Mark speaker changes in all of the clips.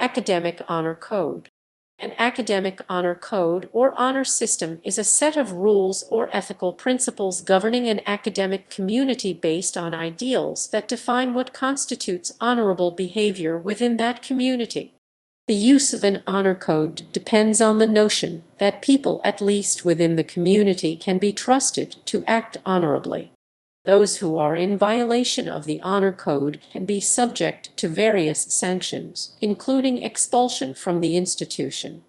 Speaker 1: Academic Honor Code. An academic honor code or honor system is a set of rules or ethical principles governing an academic community based on ideals that define what constitutes honorable behavior within that community. The use of an honor code depends on the notion that people, at least within the community, can be trusted to act honorably. Those who are in violation of the honor code can be subject to various sanctions, including expulsion from the institution.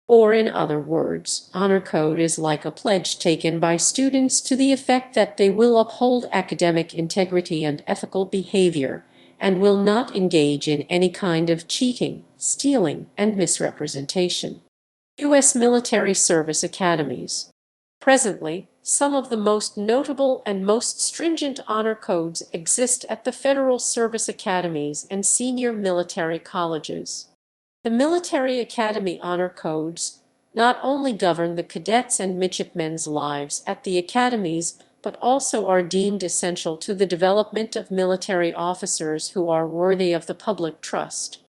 Speaker 1: Or in other words, honor code is like a pledge taken by students to the effect that they will uphold academic integrity and ethical behavior, and will not engage in any kind of cheating, stealing, and misrepresentation. U.S. Military Service Academies. Presently, some of the most notable and most stringent honor codes exist at the Federal Service Academies and senior military colleges. The Military Academy Honor Codes not only govern the cadets' and midshipmen's lives at the academies, but also are deemed essential to the development of military officers who are worthy of the public trust.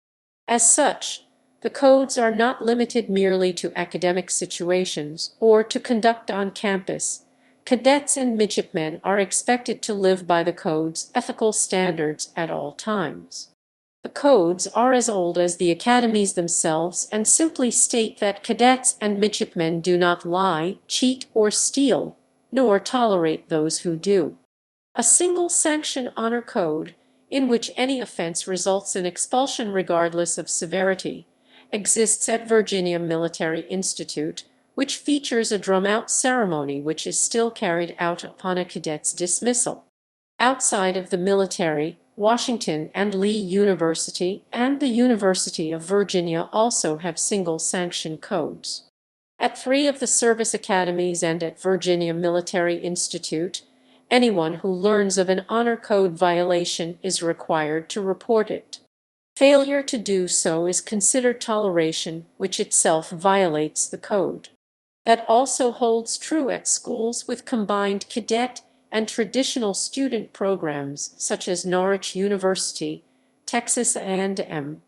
Speaker 1: As such, the codes are not limited merely to academic situations or to conduct on campus. Cadets and midshipmen are expected to live by the code's ethical standards at all times. The codes are as old as the academies themselves and simply state that cadets and midshipmen do not lie, cheat, or steal, nor tolerate those who do. A single sanction honor code, in which any offense results in expulsion regardless of severity, exists at Virginia Military Institute, which features a drum-out ceremony which is still carried out upon a cadet's dismissal. Outside of the military, Washington and Lee University and the University of Virginia also have single-sanction codes. At 3 of the service academies and at Virginia Military Institute, anyone who learns of an honor code violation is required to report it. Failure to do so is considered toleration, which itself violates the code. That also holds true at schools with combined cadet and traditional student programs such as Norwich University, Texas A&M,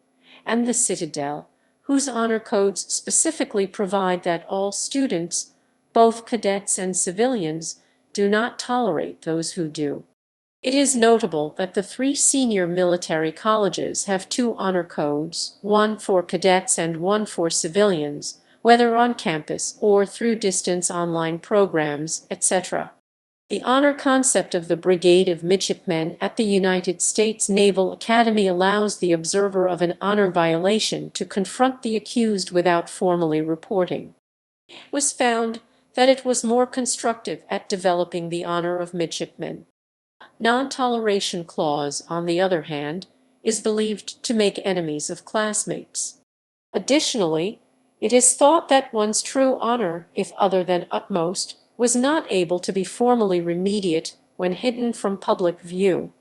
Speaker 1: and the Citadel, whose honor codes specifically provide that all students, both cadets and civilians, do not tolerate those who do. It is notable that the 3 senior military colleges have 2 honor codes, one for cadets and one for civilians, whether on campus or through distance online programs, etc. The honor concept of the Brigade of Midshipmen at the United States Naval Academy allows the observer of an honor violation to confront the accused without formally reporting. It was found that it was more constructive at developing the honor of midshipmen. Non-toleration clause, on the other hand, is believed to make enemies of classmates. Additionally, it is thought that one's true honor, if other than utmost, was not able to be formally remediate when hidden from public view.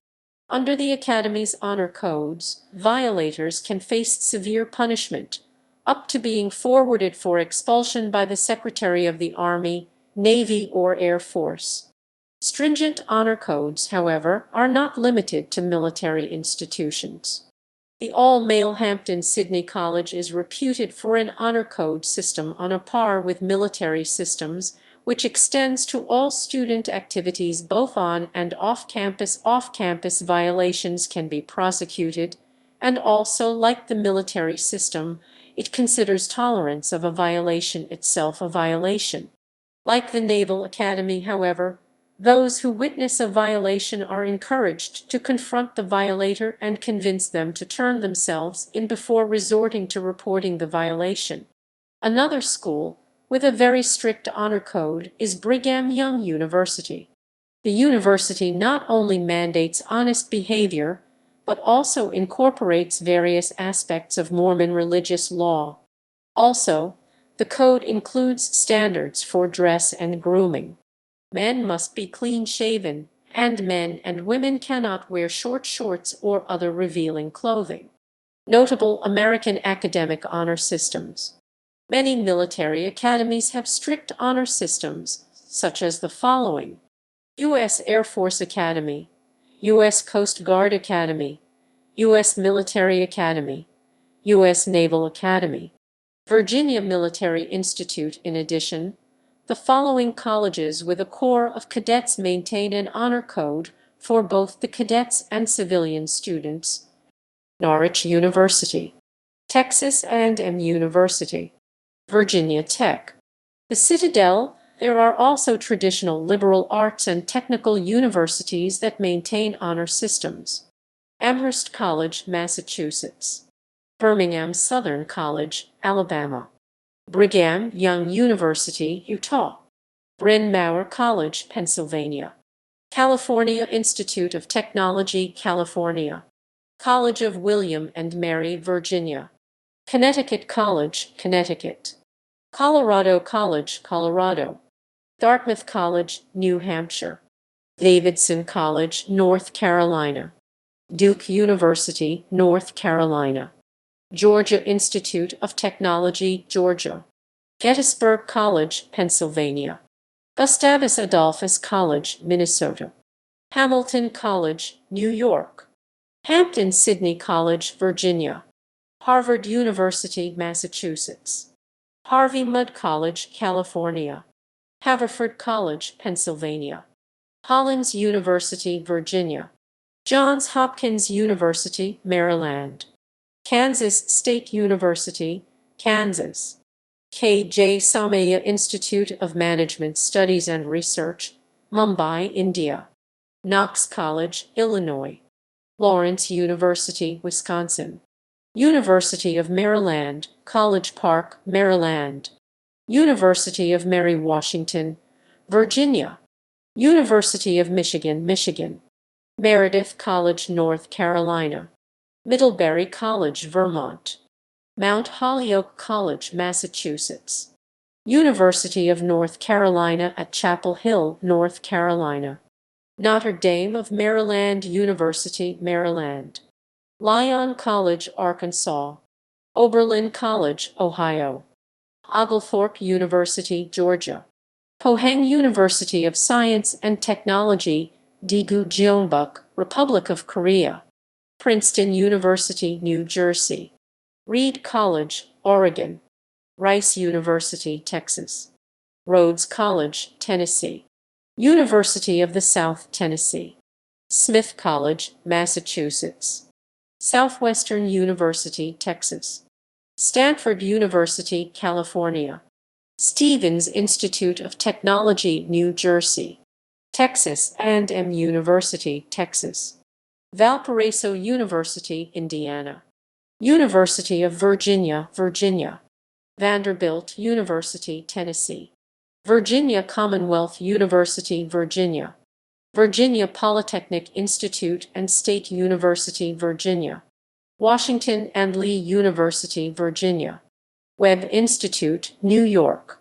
Speaker 1: Under the Academy's honor codes, violators can face severe punishment, up to being forwarded for expulsion by the Secretary of the Army, Navy, or Air Force. Stringent honor codes, however, are not limited to military institutions. The all-male Hampton-Sydney College is reputed for an honor code system on a par with military systems, which extends to all student activities both on and off-campus. Off-campus violations can be prosecuted, and also, like the military system, it considers tolerance of a violation itself a violation. Like the Naval Academy, however, those who witness a violation are encouraged to confront the violator and convince them to turn themselves in before resorting to reporting the violation. Another school with a very strict honor code is Brigham Young University. The university not only mandates honest behavior, but also incorporates various aspects of Mormon religious law. Also, the code includes standards for dress and grooming. Men must be clean-shaven, and men and women cannot wear short shorts or other revealing clothing. Notable American academic honor systems. Many military academies have strict honor systems, such as the following: U.S. Air Force Academy, U.S. Coast Guard Academy, U.S. Military Academy, U.S. Naval Academy, Virginia Military Institute. In addition, the following colleges with a corps of cadets maintain an honor code for both the cadets and civilian students: Norwich University, Texas A&M University, Virginia Tech, the Citadel. There are also traditional liberal arts and technical universities that maintain honor systems: Amherst College, Massachusetts, Birmingham Southern College, Alabama, Brigham Young University, Utah, Bryn Mawr College, Pennsylvania, California Institute of Technology, California, College of William and Mary, Virginia, Connecticut College, Connecticut, Colorado College, Colorado, Dartmouth College, New Hampshire, Davidson College, North Carolina, Duke University, North Carolina, Georgia Institute of Technology, Georgia, Gettysburg College, Pennsylvania, Gustavus Adolphus College, Minnesota, Hamilton College, New York, Hampton-Sydney College, Virginia, Harvard University, Massachusetts, Harvey Mudd College, California, Haverford College, Pennsylvania, Hollins University, Virginia, Johns Hopkins University, Maryland, Kansas State University, Kansas, K.J. Somaiya Institute of Management Studies and Research, Mumbai, India, Knox College, Illinois, Lawrence University, Wisconsin, University of Maryland, College Park, Maryland, University of Mary Washington, Virginia, University of Michigan, Michigan, Meredith College, North Carolina, Middlebury College, Vermont, Mount Holyoke College, Massachusetts, University of North Carolina at Chapel Hill, North Carolina, Notre Dame of Maryland University, Maryland, Lyon College, Arkansas, Oberlin College, Ohio, Oglethorpe University, Georgia, Pohang University of Science and Technology, Daegu Gyeongbuk, Republic of Korea, Princeton University, New Jersey, Reed College, Oregon, Rice University, Texas, Rhodes College, Tennessee, University of the South Tennessee, Smith College, Massachusetts, Southwestern University, Texas, Stanford University, California, Stevens Institute of Technology, New Jersey, Texas A&M University, Texas, Valparaiso University, Indiana, University of Virginia, Virginia, Vanderbilt University, Tennessee, Virginia Commonwealth University, Virginia, Virginia Polytechnic Institute and State University, Virginia, Washington and Lee University, Virginia, Webb Institute, New York,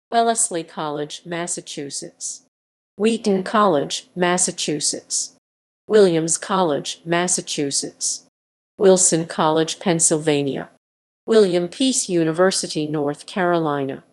Speaker 1: Wellesley College, Massachusetts, Wheaton College, Massachusetts, Williams College, Massachusetts, Wilson College, Pennsylvania, William Peace University, North Carolina,